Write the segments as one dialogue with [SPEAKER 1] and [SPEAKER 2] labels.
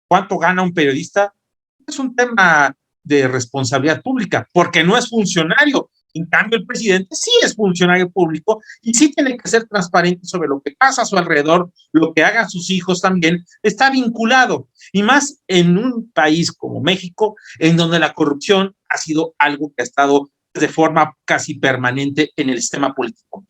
[SPEAKER 1] ¿Cuánto gana un periodista? Es un tema de responsabilidad pública, porque no es funcionario. En cambio, el presidente sí es funcionario público y sí tiene que ser transparente sobre lo que pasa a su alrededor, lo que hagan sus hijos también, está vinculado. Y más en un país como México, en donde la corrupción ha sido algo que ha estado de forma casi permanente en el sistema político.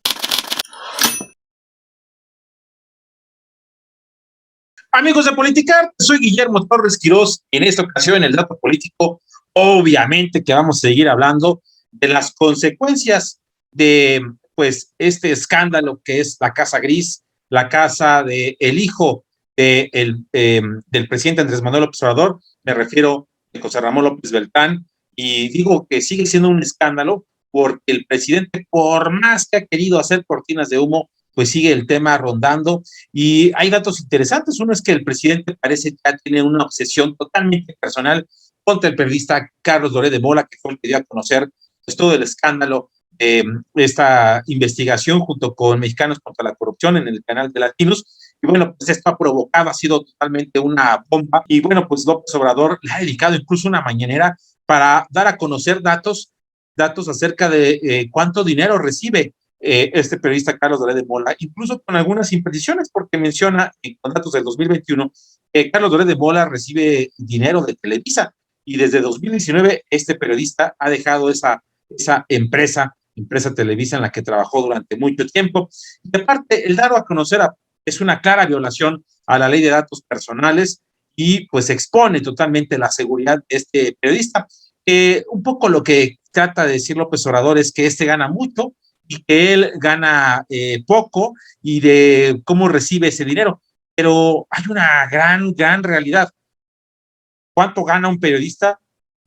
[SPEAKER 1] Amigos de Politicar, soy Guillermo Torres Quirós. En esta ocasión, en el dato político, obviamente que vamos a seguir hablando de las consecuencias de pues este escándalo que es la Casa Gris, la casa del hijo del presidente Andrés Manuel López Obrador. Me refiero a José Ramón López Beltrán, y digo que sigue siendo un escándalo porque el presidente, por más que ha querido hacer cortinas de humo, pues sigue el tema rondando. Y hay datos interesantes. Uno es que el presidente parece que ya tiene una obsesión totalmente personal contra el periodista Carlos Loret de Mola, que fue el que dio a conocer pues, todo el escándalo de esta investigación junto con Mexicanos contra la Corrupción en el canal de Latinos. Y bueno, pues esto ha provocado, ha sido totalmente una bomba. Y bueno, pues López Obrador le ha dedicado incluso una mañanera para dar a conocer datos acerca de cuánto dinero recibe este periodista Carlos Loret de Mola, incluso con algunas imprecisiones, porque menciona con datos del 2021 que Carlos Loret de Mola recibe dinero de Televisa, y desde 2019 este periodista ha dejado esa empresa Televisa en la que trabajó durante mucho tiempo. Y aparte, el dar a conocer es una clara violación a la ley de datos personales y pues expone totalmente la seguridad de este periodista. Un poco lo que trata de decir López Obrador es que este gana mucho y que él gana poco, y de cómo recibe ese dinero. Pero hay una gran realidad. ¿Cuánto gana un periodista?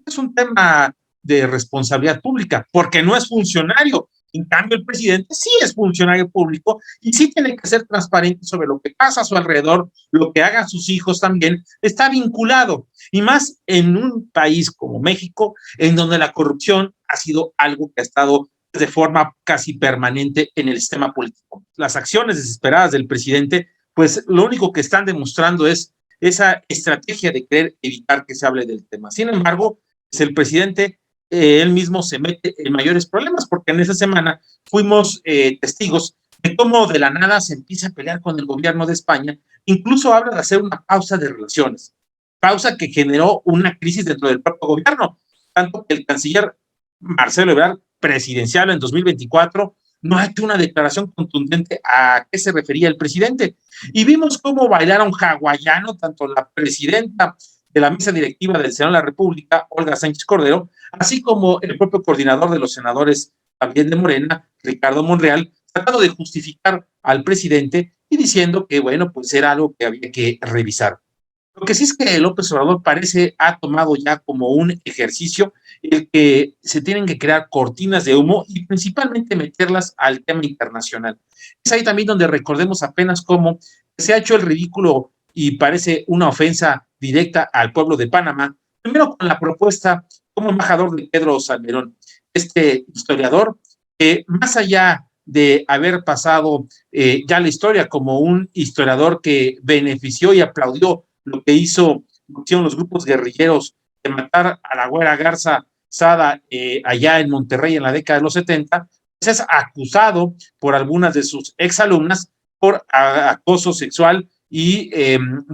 [SPEAKER 1] Es un tema de responsabilidad pública, porque no es funcionario. En cambio, el presidente sí es funcionario público y sí tiene que ser transparente sobre lo que pasa a su alrededor, lo que hagan sus hijos también, está vinculado. Y más en un país como México, en donde la corrupción ha sido algo que ha estado de forma casi permanente en el sistema político. Las acciones desesperadas del presidente, pues lo único que están demostrando es esa estrategia de querer evitar que se hable del tema. Sin embargo, pues el presidente él mismo se mete en mayores problemas, porque en esa semana fuimos testigos de cómo de la nada se empieza a pelear con el gobierno de España, incluso habla de hacer una pausa de relaciones, pausa que generó una crisis dentro del propio gobierno, tanto que el canciller Marcelo Ebrard, presidencial en 2024, no ha hecho una declaración contundente a qué se refería el presidente. Y vimos cómo bailaron hawaiano tanto la presidenta de la mesa directiva del Senado de la República, Olga Sánchez Cordero, así como el propio coordinador de los senadores también de Morena, Ricardo Monreal, tratando de justificar al presidente y diciendo que, bueno, pues era algo que había que revisar. Lo que sí es que López Obrador parece ha tomado ya como un ejercicio el que se tienen que crear cortinas de humo y principalmente meterlas al tema internacional. Es ahí también donde recordemos apenas cómo se ha hecho el ridículo y parece una ofensa directa al pueblo de Panamá, primero con la propuesta como embajador de Pedro Salmerón, este historiador que más allá de haber pasado ya la historia como un historiador que benefició y aplaudió lo que hicieron los grupos guerrilleros de matar a la güera Garza Sada allá en Monterrey en la década de los 70, pues es acusado por algunas de sus exalumnas por acoso sexual y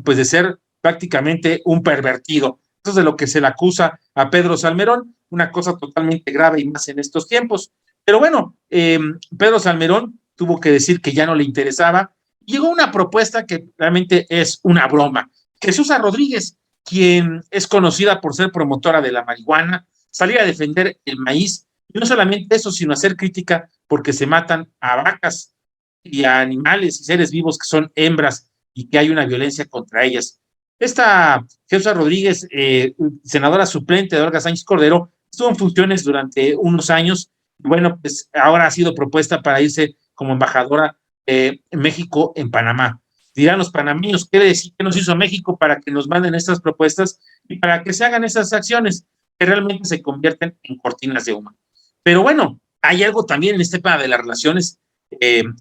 [SPEAKER 1] pues de ser prácticamente un pervertido. Eso es de lo que se le acusa a Pedro Salmerón, una cosa totalmente grave y más en estos tiempos. Pero bueno, Pedro Salmerón tuvo que decir que ya no le interesaba. Llegó una propuesta que realmente es una broma. Jesús Rodríguez, quien es conocida por ser promotora de la marihuana, salir a defender el maíz, y no solamente eso, sino hacer crítica porque se matan a vacas y a animales y seres vivos que son hembras y que hay una violencia contra ellas. Esta Jesús Rodríguez, senadora suplente de Olga Sánchez Cordero, estuvo en funciones durante unos años y bueno, pues ahora ha sido propuesta para irse como embajadora en México en Panamá. Dirán los panameños, ¿qué decir que nos hizo México para que nos manden estas propuestas y para que se hagan esas acciones que realmente se convierten en cortinas de humo? Pero bueno, hay algo también en este tema de las relaciones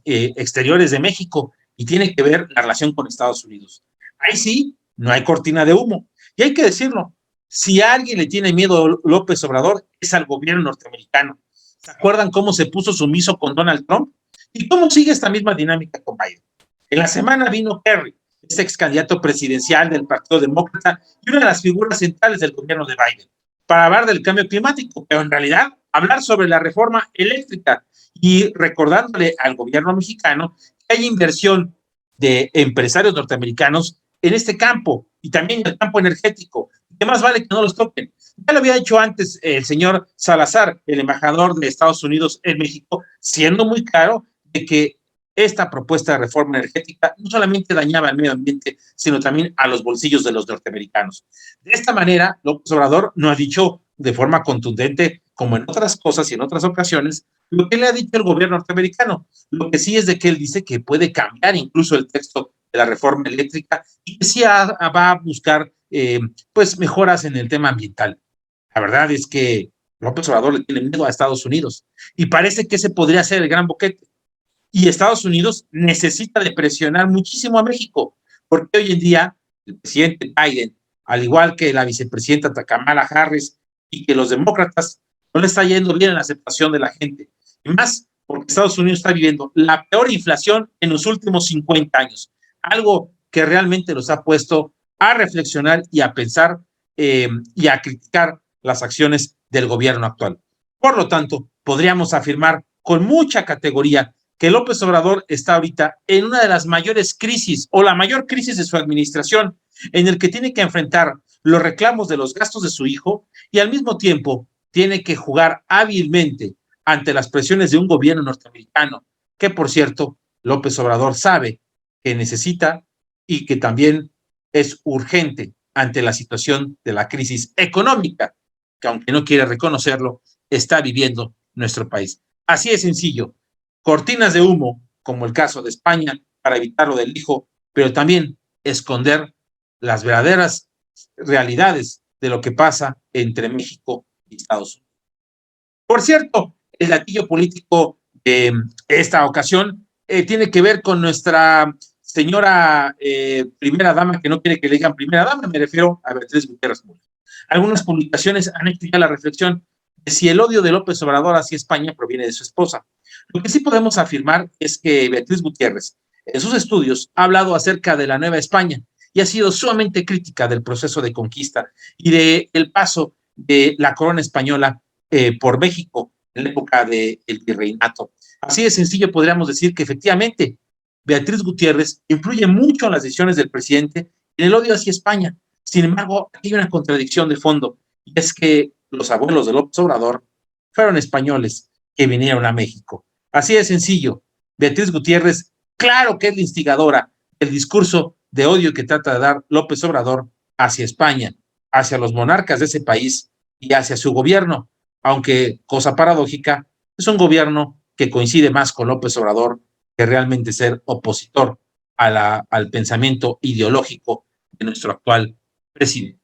[SPEAKER 1] exteriores de México y tiene que ver la relación con Estados Unidos. Ahí sí, no hay cortina de humo. Y hay que decirlo, si a alguien le tiene miedo a López Obrador, es al gobierno norteamericano. ¿Se acuerdan cómo se puso sumiso con Donald Trump? ¿Y cómo sigue esta misma dinámica con Biden? En la semana vino Kerry, este ex candidato presidencial del Partido Demócrata y una de las figuras centrales del gobierno de Biden, para hablar del cambio climático, pero en realidad hablar sobre la reforma eléctrica y recordándole al gobierno mexicano que hay inversión de empresarios norteamericanos en este campo y también en el campo energético, que más vale que no los toquen. Ya lo había hecho antes el señor Salazar, el embajador de Estados Unidos en México, siendo muy claro de que esta propuesta de reforma energética no solamente dañaba al medio ambiente, sino también a los bolsillos de los norteamericanos. De esta manera, López Obrador no ha dicho de forma contundente, como en otras cosas y en otras ocasiones, lo que le ha dicho el gobierno norteamericano. Lo que sí es de que él dice que puede cambiar incluso el texto de la reforma eléctrica y que sí va a buscar pues mejoras en el tema ambiental. La verdad es que López Obrador le tiene miedo a Estados Unidos y parece que ese podría ser el gran boquete. Y Estados Unidos necesita de presionar muchísimo a México, porque hoy en día el presidente Biden, al igual que la vicepresidenta Kamala Harris y que los demócratas, no le está yendo bien en la aceptación de la gente. Y más porque Estados Unidos está viviendo la peor inflación en los últimos 50 años, algo que realmente los ha puesto a reflexionar y a pensar y a criticar las acciones del gobierno actual. Por lo tanto, podríamos afirmar con mucha categoría que López Obrador está ahorita en una de las mayores crisis o la mayor crisis de su administración, en el que tiene que enfrentar los reclamos de los gastos de su hijo y al mismo tiempo tiene que jugar hábilmente ante las presiones de un gobierno norteamericano, que por cierto, López Obrador sabe que necesita y que también es urgente ante la situación de la crisis económica, que aunque no quiere reconocerlo, está viviendo nuestro país. Así de sencillo. Cortinas de humo, como el caso de España, para evitar lo del hijo, pero también esconder las verdaderas realidades de lo que pasa entre México y Estados Unidos. Por cierto, el gatillo político de esta ocasión tiene que ver con nuestra señora primera dama, que no quiere que le digan primera dama, me refiero a Beatriz Gutiérrez Müller. Algunas publicaciones han hecho ya la reflexión de si el odio de López Obrador hacia España proviene de su esposa. Lo que sí podemos afirmar es que Beatriz Gutiérrez, en sus estudios, ha hablado acerca de la Nueva España y ha sido sumamente crítica del proceso de conquista y del paso de la corona española por México en la época del virreinato. Así de sencillo podríamos decir que efectivamente Beatriz Gutiérrez influye mucho en las decisiones del presidente en el odio hacia España. Sin embargo, aquí hay una contradicción de fondo, y es que los abuelos de López Obrador fueron españoles que vinieron a México. Así de sencillo, Beatriz Gutiérrez, claro que es la instigadora del discurso de odio que trata de dar López Obrador hacia España, hacia los monarcas de ese país y hacia su gobierno, aunque, cosa paradójica, es un gobierno que coincide más con López Obrador que realmente ser opositor al pensamiento ideológico de nuestro actual presidente.